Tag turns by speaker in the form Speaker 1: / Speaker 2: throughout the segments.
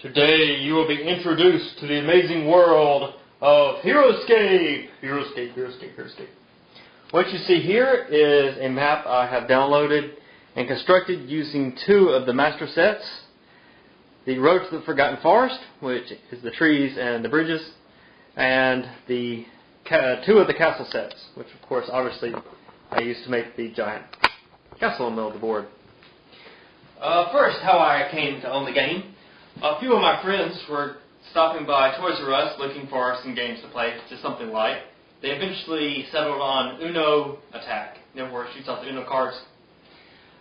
Speaker 1: Today you will be introduced to the amazing world of Heroscape. Heroscape. What you see here is a map I have downloaded and constructed using two of the master sets. The Road to the Forgotten Forest, which is the trees and the bridges, and the two of the castle sets, which of course obviously I used to make the giant castle in the middle of the board. First, how I came to own the game. A few of my friends were stopping by Toys R Us looking for some games to play, just something light. They eventually settled on Uno Attack, where it shoots out the Uno cards.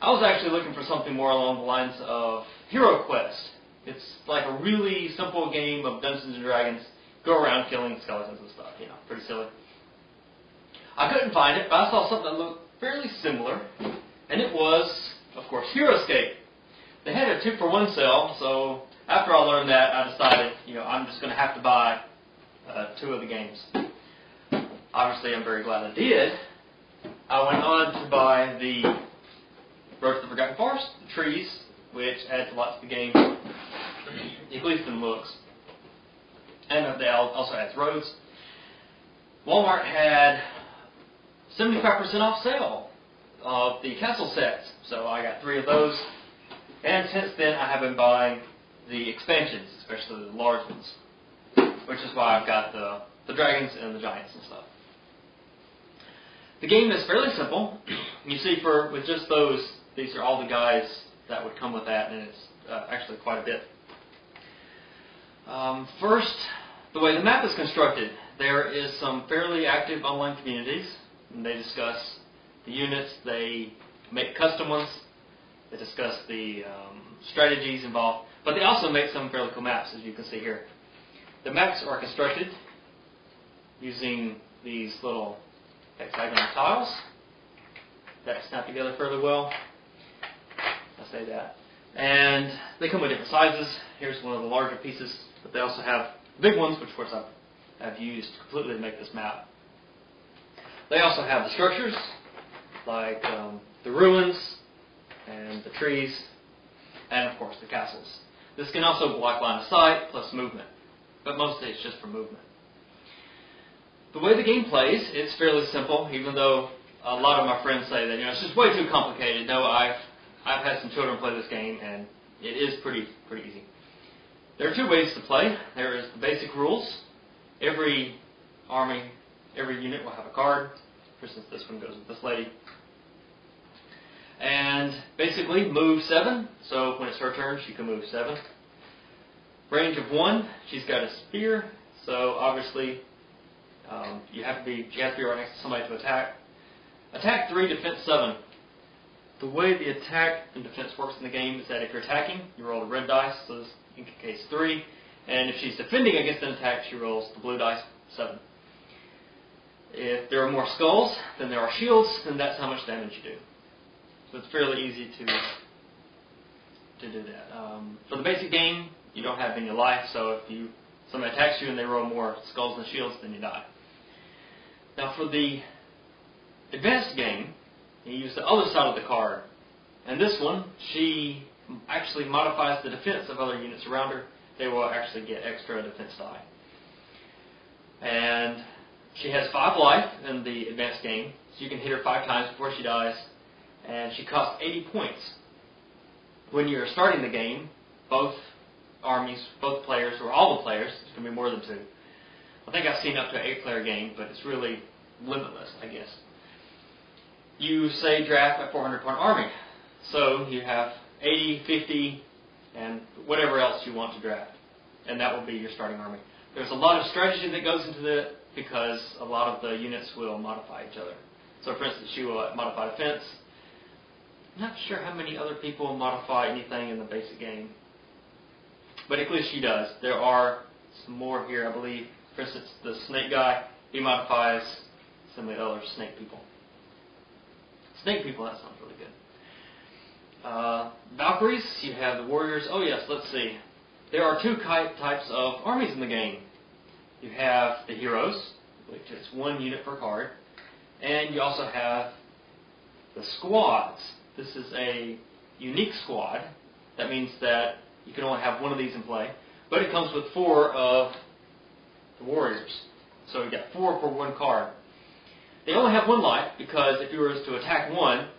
Speaker 1: I was actually looking for something more along the lines of Hero Quest. It's like a really simple game of Dungeons and Dragons. Go around killing skeletons and stuff, pretty silly. I couldn't find it, but I saw something that looked fairly similar, and it was, of course, Heroscape. They had a 2-for-1 sale, so after I learned that, I decided, I'm just going to have to buy two of the games. Obviously, I'm very glad I did. I went on to buy the Road to the Forgotten Forest, the trees, which adds a lot to the game, at least in looks. And they also adds roads. Walmart had 75% off sale of the castle sets, so I got 3 of those. And since then, I have been buying the expansions, especially the large ones, which is why I've got the dragons and the giants and stuff. The game is fairly simple. You see, with just those, these are all the guys that would come with that, and it's actually quite a bit. First, the way the map is constructed, there is some fairly active online communities, and they discuss the units, they make custom ones, they discuss the strategies involved, but they also make some fairly cool maps, as you can see here. The maps are constructed using these little hexagonal tiles that snap together fairly well. I say that. And they come with different sizes. Here's one of the larger pieces, but they also have big ones, which of course I've used completely to make this map. They also have the structures, like the ruins, and the trees, and of course the castles. This can also block line of sight plus movement, but mostly it's just for movement. The way the game plays, it's fairly simple, even though a lot of my friends say that it's just way too complicated. No, I've had some children play this game, and it is pretty easy. There are 2 ways to play. There is the basic rules. Every army, every unit will have a card. For instance, this one goes with this lady. And basically, move 7. So when it's her turn, she can move 7. Range of 1. She's got a spear. So obviously, she has to be right next to somebody to attack. Attack 3, defense 7. The way the attack and defense works in the game is that if you're attacking, you roll the red dice, so this in case 3. And if she's defending against an attack, she rolls the blue dice, 7. If there are more skulls than there are shields, then that's how much damage you do. So it's fairly easy to do that. For the basic game, you don't have any life, so if somebody attacks you and they roll more skulls than shields, then you die. Now for the advanced game, you use the other side of the card. And this one, she actually modifies the defense of other units around her. They will actually get extra defense die. And she has 5 life in the advanced game, so you can hit her 5 times before she dies. And she costs 80 points. When you're starting the game, both armies, both players, or all the players, it's going to be more than 2. I think I've seen up to an 8-player game, but it's really limitless, I guess. You say draft a 400-point army. So you have 80, 50, and whatever else you want to draft. And that will be your starting army. There's a lot of strategy that goes into that because a lot of the units will modify each other. So for instance, she will modify defense. I'm not sure how many other people modify anything in the basic game. But at least she does. There are some more here, I believe. For instance, the snake guy, he modifies some of the other snake people. Snake people, that sounds really good. Valkyries, you have the warriors. Oh yes, let's see. There are 2 types of armies in the game. You have the heroes, which is 1 unit per card. And you also have the squads. This is a unique squad. That means that you can only have one of these in play. but it comes with 4 of the warriors. So you got 4 for 1 card. They only have 1 life because if you were to attack one,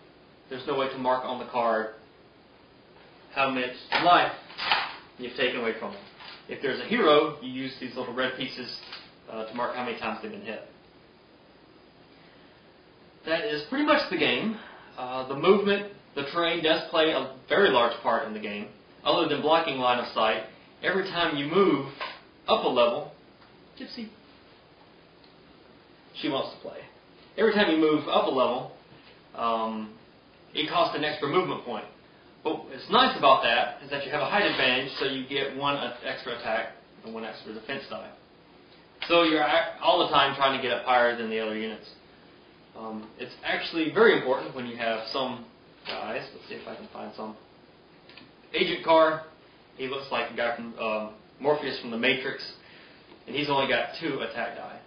Speaker 1: there's no way to mark on the card how much life you've taken away from them. If there's a hero, you use these little red pieces to mark how many times they've been hit. That is pretty much the game. The movement, the terrain does play a very large part in the game. Other than blocking line of sight, every time you move up a level, Gypsy, she wants to play. Every time you move up a level, it costs an extra movement point. But what's nice about that is that you have a height advantage, so you get 1 extra attack and 1 extra defense die. So you're all the time trying to get up higher than the other units. It's actually very important when you have some guys. Let's see if I can find some. Agent Carr, he looks like a guy from Morpheus from the Matrix, and he's only got 2 attack die.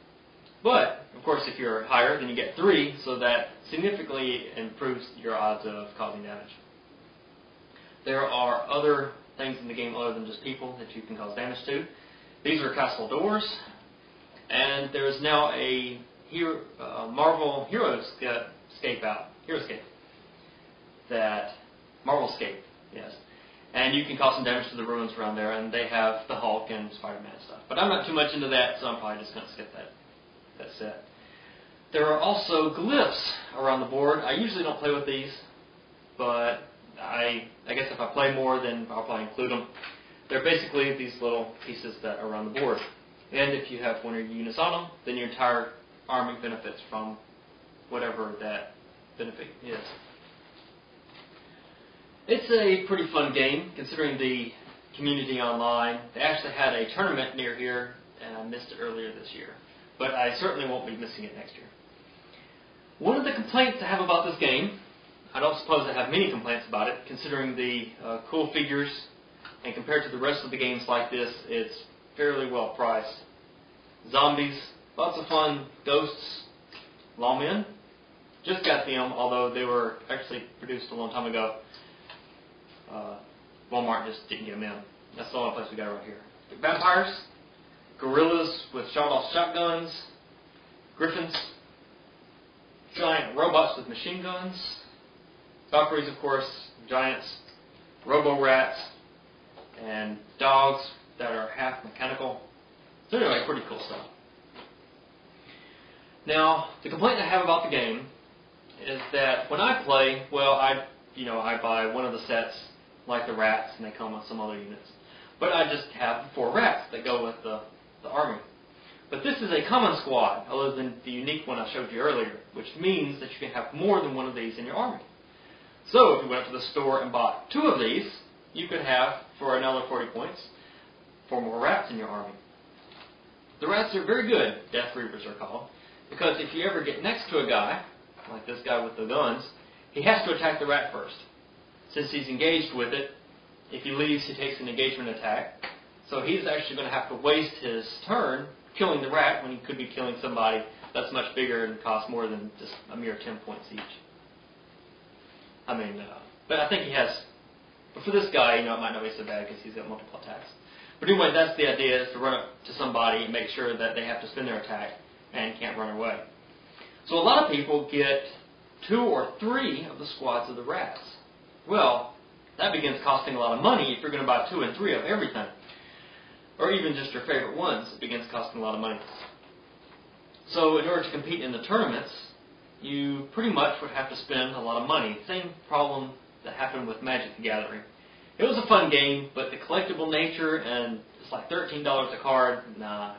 Speaker 1: But, of course, if you're higher, then you get 3, so that significantly improves your odds of causing damage. There are other things in the game other than just people that you can cause damage to. These are castle doors, and there's now a Marvel Heroscape out. Heroscape. Marvelscape, yes. And you can cause some damage to the ruins around there, and they have the Hulk and Spider-Man stuff. But I'm not too much into that, so I'm probably just going to skip that set. There are also glyphs around the board. I usually don't play with these, but I guess if I play more, then I'll probably include them. They're basically these little pieces that are around the board. And if you have one of your units on them, then your entire army benefits from whatever that benefit is. It's a pretty fun game, considering the community online. They actually had a tournament near here, and I missed it earlier this year. But I certainly won't be missing it next year. One of the complaints I have about this game, I don't suppose I have many complaints about it, considering the cool figures, and compared to the rest of the games like this, it's fairly well priced. Zombies, lots of fun. Ghosts, lawmen, just got them, although they were actually produced a long time ago. Walmart just didn't get them in. That's the only place we got around here. Vampires, gorillas with shot-off shotguns, griffins, giant robots with machine guns, Valkyries, of course, giants, robo-rats, and dogs that are half mechanical. So anyway, pretty cool stuff. Now, the complaint I have about the game is that when I play, well, I buy one of the sets, like the rats, and they come with some other units. But I just have 4 rats that go with the army. But this is a common squad, other than the unique one I showed you earlier, which means that you can have more than one of these in your army. So if you went to the store and bought 2 of these, you could have, for another 40 points, 4 more rats in your army. The rats are very good, Death Reapers are called, because if you ever get next to a guy, like this guy with the guns, he has to attack the rat first. Since he's engaged with it, if he leaves, he takes an engagement attack. So he's actually going to have to waste his turn killing the rat when he could be killing somebody that's much bigger and costs more than just a mere 10 points each. But I think he has... But for this guy, it might not be so bad because he's got multiple attacks. But anyway, that's the idea, is to run up to somebody and make sure that they have to spend their attack and can't run away. So a lot of people get 2 or 3 of the squads of the rats. Well, that begins costing a lot of money if you're going to buy 2 and 3 of everything. Or even just your favorite ones, it begins costing a lot of money. So in order to compete in the tournaments, you pretty much would have to spend a lot of money. Same problem that happened with Magic the Gathering. It was a fun game, but the collectible nature and it's like $13 a card, nah,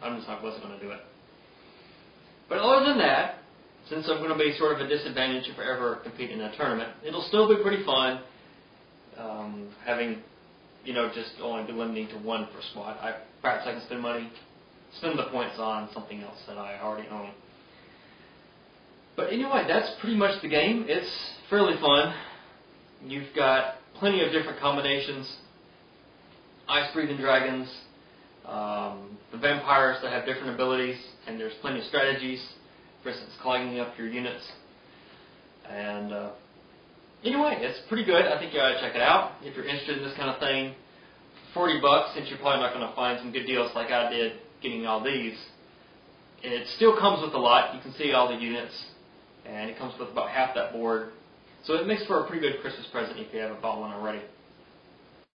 Speaker 1: I wasn't going to do it. But other than that, since I'm going to be sort of a disadvantage if I ever compete in a tournament, it'll still be pretty fun having, just only be limiting to 1 per squad. Perhaps I can spend the points on something else that I already own. But anyway, that's pretty much the game. It's fairly fun. You've got plenty of different combinations. Ice-breathing dragons, the vampires that have different abilities, and there's plenty of strategies. For instance, clogging up your units. And anyway, it's pretty good. I think you ought to check it out if you're interested in this kind of thing. $40 bucks, since you're probably not going to find some good deals like I did getting all these. It still comes with a lot. You can see all the units, and it comes with about half that board. So it makes for a pretty good Christmas present if you haven't bought one already.